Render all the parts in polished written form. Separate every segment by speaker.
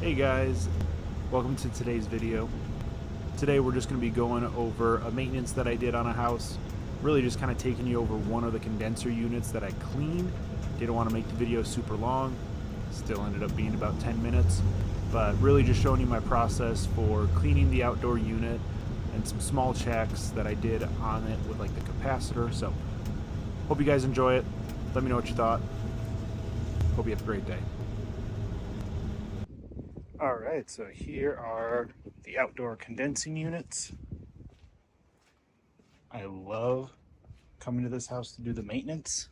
Speaker 1: Hey guys, welcome to today's video. Today we're just going to be going over a maintenance that I did on a house. Really just kind of taking you over one of the condenser units that I cleaned. Didn't want to make the video super long. Still ended up being about 10 minutes. But really just showing you my process for cleaning the outdoor unit and some small checks that I did on it with like the capacitor. So hope you guys enjoy it. Let me know what you thought. Hope you have a great day. All right, so here are the outdoor condensing units. I love coming to this house to do the maintenance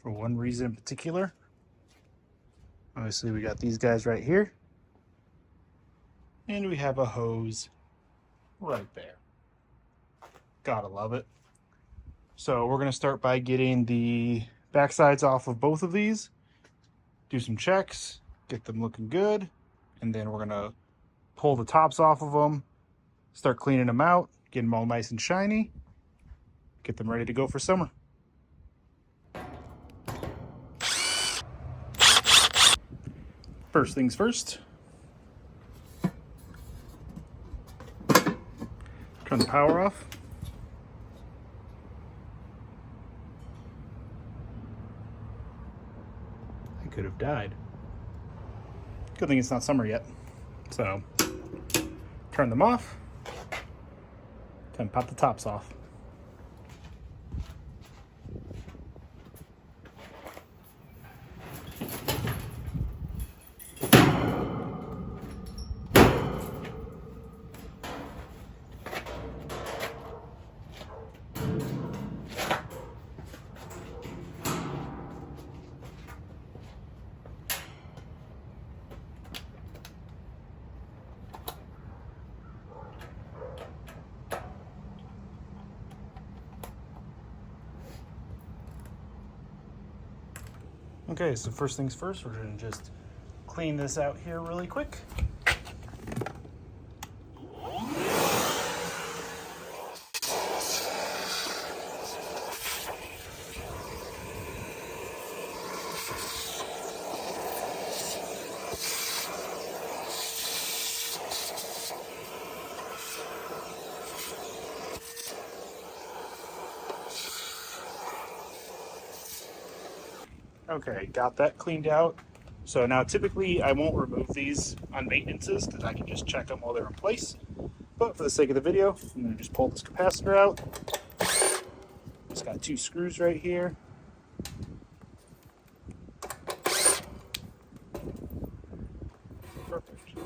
Speaker 1: for one reason in particular. Obviously, we got these guys right here, and we have a hose right there. Gotta love it. So we're gonna start by getting the backsides off of both of these, do some checks, get them looking good. And then we're gonna pull the tops off of them, start cleaning them out, get them all nice and shiny, get them ready to go for summer. First things first, turn the power off. I could have died. Good thing it's not summer yet. So turn them off, then pop the tops off. Okay, so first things first, we're gonna just clean this out here really quick. Okay, got that cleaned out. So now typically I won't remove these on maintenances because I can just check them while they're in place. But for the sake of the video, I'm gonna just pull this capacitor out. It's got two screws right here. Perfect.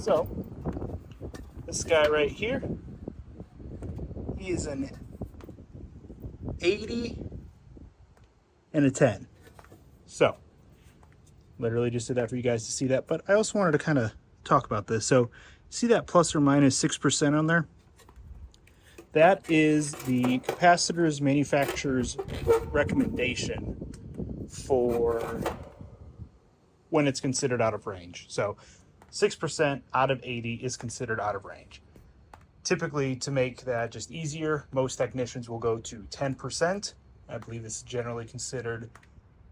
Speaker 1: So, this guy right here, he is an 80 and a 10. So literally just did that for you guys to see that, but I also wanted to kind of talk about this. So see that plus or minus 6% on there? That is the capacitor's manufacturer's recommendation for when it's considered out of range. So 6% out of 80 is considered out of range. Typically, to make that just easier, most technicians will go to 10%. I believe this is generally considered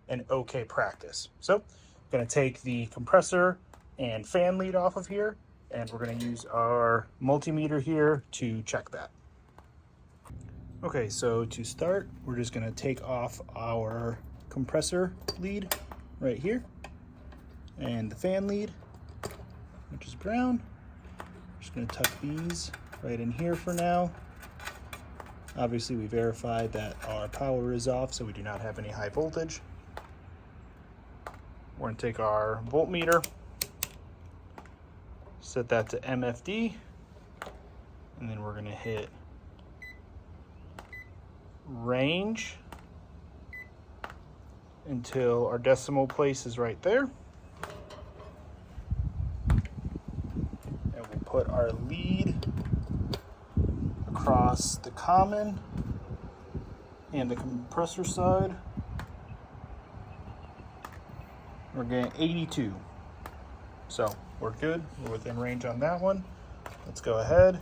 Speaker 1: an okay practice. So I'm gonna take the compressor and fan lead off of here, and we're gonna use our multimeter here to check that. Okay, so to start, we're just gonna take off our compressor lead right here, and the fan lead, which is brown. Just gonna tuck these right in here for now. Obviously, we verified that our power is off, so we do not have any high voltage. We're gonna take our voltmeter, set that to MFD, and then we're gonna hit range until our decimal place is right there. And we'll put our lead across the common and the compressor side. We're getting 82. So we're good. We're within range on that one. Let's go ahead,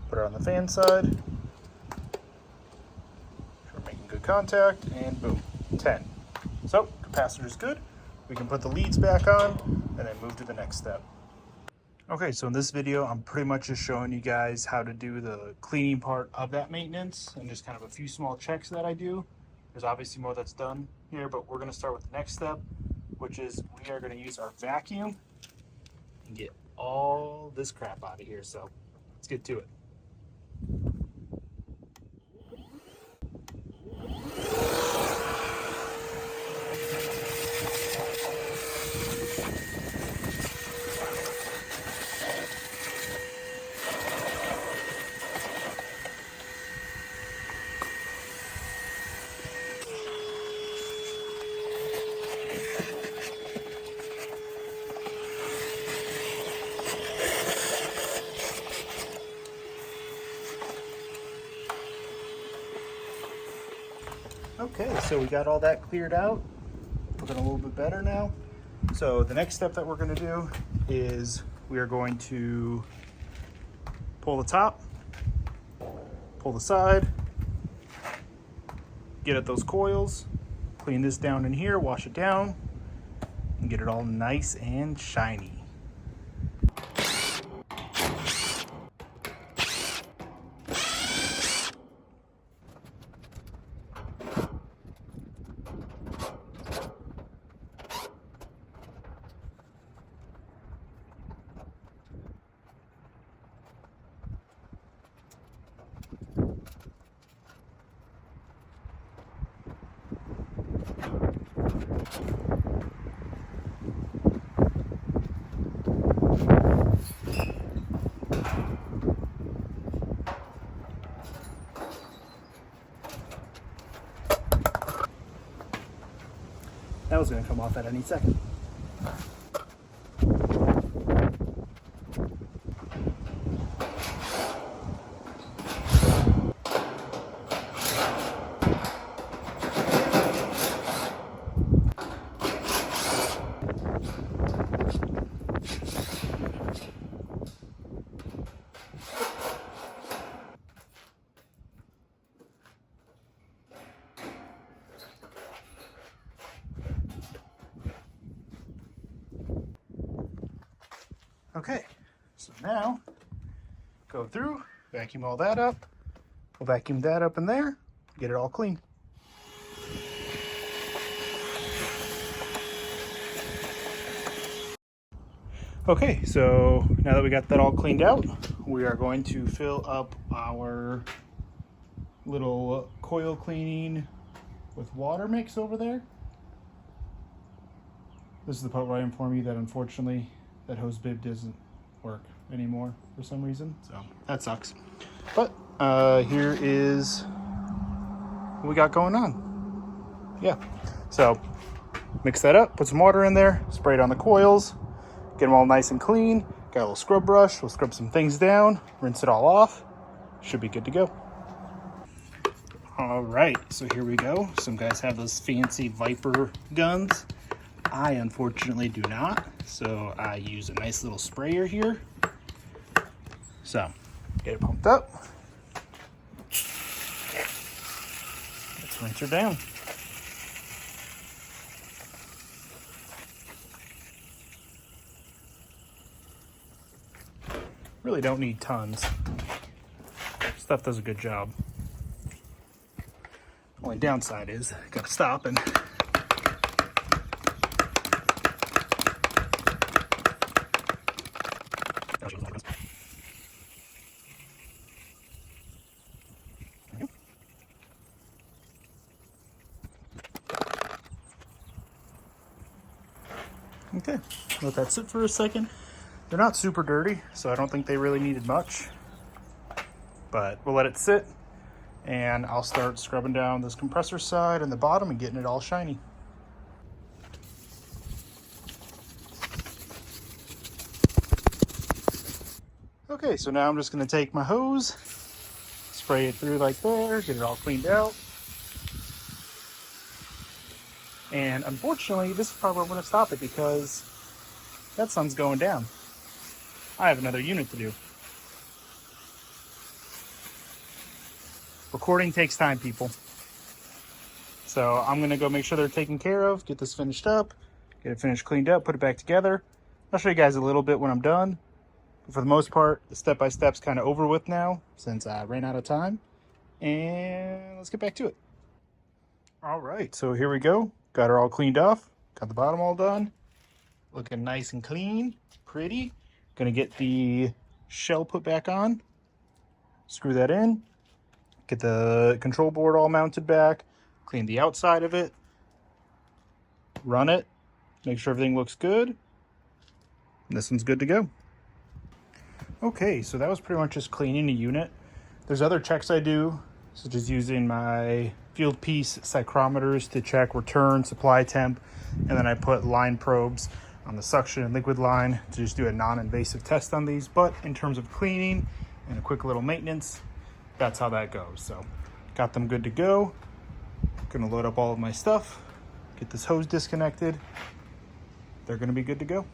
Speaker 1: put it on the fan side. We're making good contact, and boom, 10. So capacitor's good. We can put the leads back on and then move to the next step. Okay, so in this video, I'm pretty much just showing you guys how to do the cleaning part of that maintenance and just kind of a few small checks that I do. There's obviously more that's done here, but we're gonna start with the next step, which is we are gonna use our vacuum and get all this crap out of here. So let's get to it. Okay, so we got all that cleared out. Looking a little bit better now. So the next step that we're going to do is we are going to pull the top, pull the side, get at those coils, clean this down in here, wash it down, and get it all nice and shiny. That was going to come off at any second. Okay, so now go through, vacuum all that up. We'll vacuum that up in there, get it all clean. Okay, so now that we got that all cleaned out, we are going to fill up our little coil cleaning with water mix over there. This is the part where I inform you that unfortunately that hose bib doesn't work anymore for some reason, so that sucks. But here is what we got going on. Yeah, so mix that up, put some water in there, spray it on the coils, get them all nice and clean. Got a little scrub brush, we'll scrub some things down, rinse it all off. Should be good to go. All right, so here we go. Some guys have those fancy Viper guns. I unfortunately do not, so I use a nice little sprayer here. So, get it pumped up. Let's rinse her down. Really don't need tons. Stuff does a good job. Only downside is, gotta stop and okay, let that sit for a second. They're not super dirty, so I don't think they really needed much, but we'll let it sit and I'll start scrubbing down this compressor side and the bottom and getting it all shiny. Okay, so now I'm just going to take my hose, spray it through like there, get it all cleaned out. And unfortunately, this is probably where I'm going to stop it because that sun's going down. I have another unit to do. Recording takes time, people. So I'm gonna go make sure they're taken care of, get this finished up, get it finished, cleaned up, put it back together. I'll show you guys a little bit when I'm done. But for the most part, the step-by-step's kind of over with now since I ran out of time. And let's get back to it. All right, so here we go. Got her all cleaned off, got the bottom all done. Looking nice and clean, pretty. Gonna get the shell put back on, screw that in, get the control board all mounted back, clean the outside of it, run it, make sure everything looks good. And this one's good to go. Okay, so that was pretty much just cleaning the unit. There's other checks I do, such as using my field piece psychrometers to check return, supply temp, and then I put line probes on the suction and liquid line to just do a non-invasive test on these. But in terms of cleaning and a quick little maintenance, that's how that goes. So got them good to go. Gonna load up all of my stuff, get this hose disconnected. They're gonna be good to go.